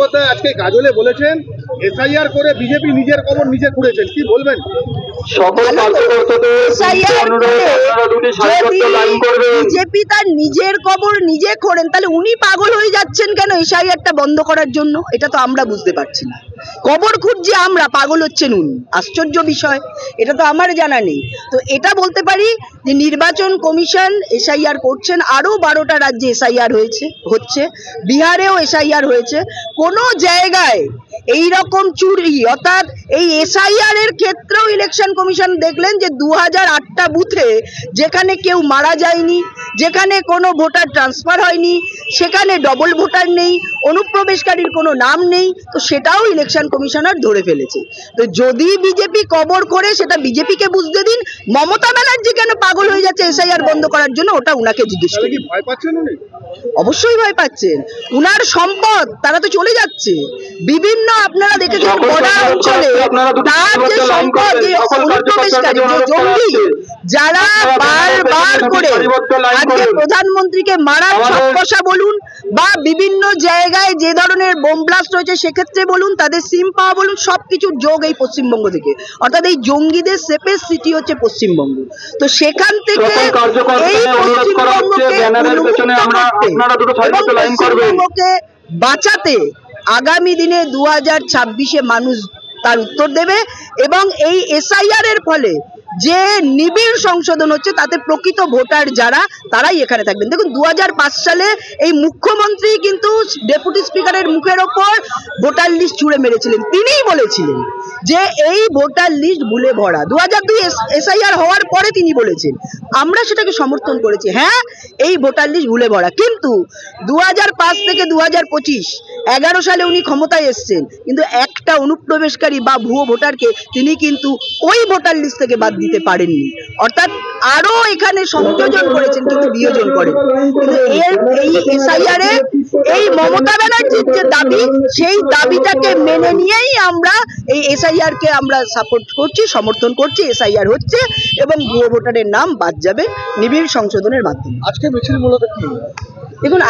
বন্দ্যোপাধ্যায় আজকে গাজলে বলেছেন এসআইআর করে বিজেপি নিজের কবর নিজে খুঁড়েছেন, কি বলবেন? বিজেপি তার নিজের কবর নিজে খোঁড়েন, তাহলে উনি পাগল হয়ে যাচ্ছেন কেন এসআইআরটা বন্ধ করার জন্য? এটা তো আমরা বুঝতে পারছি না। কবর খুঁড়ছি আমরা, পাগল হচ্ছেন উনি। আশ্চর্য বিষয়, এটা তো আমার জানা নেই। তো এটা বলতে পারি যে নির্বাচন কমিশন এসআইআর করছেন, আরো 12টা রাজ্যে এসআইআর হচ্ছে, বিহারেও এসআইআর হয়েছে। কোনো জায়গায় এই রকম চুরি, অর্থাৎ এই এসআইআর এর ক্ষেত্রেও ইলেকশন কমিশন দেখলেন যে 2008টা বুথে যেখানে কেউ মারা যায়নি, যেখানে কোনো ভোটার ট্রান্সফার হয়নি, সেখানে ডবল ভোটার নেই, অনুপ্রবেশকারীর কোনো নাম নেই, তো সেটাও ইলেকশন কমিশনার ধরে ফেলেছে। তো যদি বিজেপি কবর করে সেটা বিজেপিকে বুঝতে দিন। মমতা ব্যানার্জি কেন পাগল হয়ে যাচ্ছে এসআইআর বন্ধ করার জন্য, ওটা উনাকে জিজ্ঞেস করি। ভয় পাচ্ছেন উনি? অবশ্যই ভয় পাচ্ছেন। উনার সম্পদ তারা তো চলে যাচ্ছে বিভিন্ন, আপনারা দেখেছেন বর্ডার অঞ্চলে তার যে সম্পদ, যে অনুপ্রবেশকারী, যে জঙ্গি, যারা বারবার করে আজকে প্রধানমন্ত্রীকে মারার সবকষা বলুন বা বিভিন্ন জায়গায় যে ধরনের বোম ব্লাস্ট হয়েছে সেক্ষেত্রে বলুন, তাদের সিম পাওয়া বলুন, সবকিছুর যোগ এই পশ্চিমবঙ্গ থেকে। অর্থাৎ এই জঙ্গিদের সেফেস্ট সিটি হচ্ছে পশ্চিমবঙ্গ। তো সেখান থেকে এই পশ্চিমবঙ্গকে বাঁচাতে আগামী দিনে 2026-এ মানুষ তার উত্তর দেবে। এবং এই এসআইআর এর ফলে যে নিবিড় সংশোধন হচ্ছে তাতে প্রকৃত ভোটার যারা, তারাই এখানে থাকবেন। দেখুন 2005 সালে এই মুখ্যমন্ত্রী কিন্তু ডেপুটি স্পিকারের মুখের ওপর ভোটার লিস্ট ছুঁড়ে মেরেছিলেন। তিনিই বলেছিলেন যে এই ভোটার লিস্ট ভুলে ভরা। 2002 এসআইআর হওয়ার পরে তিনি বলেছেন, আমরা সেটাকে সমর্থন করেছি, হ্যাঁ এই ভোটার লিস্ট ভুলে ভরা। কিন্তু 2005 থেকে 2025 11 সালে উনি ক্ষমতায় এসছেন, কিন্তু একটা অনুপ্রবেশকারী বা ভুয়ো ভোটারকে তিনি কিন্তু ওই ভোটার লিস্ট থেকে বাদ দিতে পারেননি। অর্থাৎ আরো এখানে সংযোজন করেছেন কিন্তু বিয়োজন করেন। কিন্তু এই এসআইআর এ এই মমতা ব্যানার্জির যে দাবি, সেই দাবিটাকে মেনে নিয়েই আমরা এই এসআইআর কে আমরা সাপোর্ট করছি, সমর্থন করছি। এসআইআর হচ্ছে এবং ভুয়ো ভোটারের নাম বাদ যাবে নিবিড় সংশোধনের মাধ্যমে। আজকে মিছিল মূলত কি? দেখুন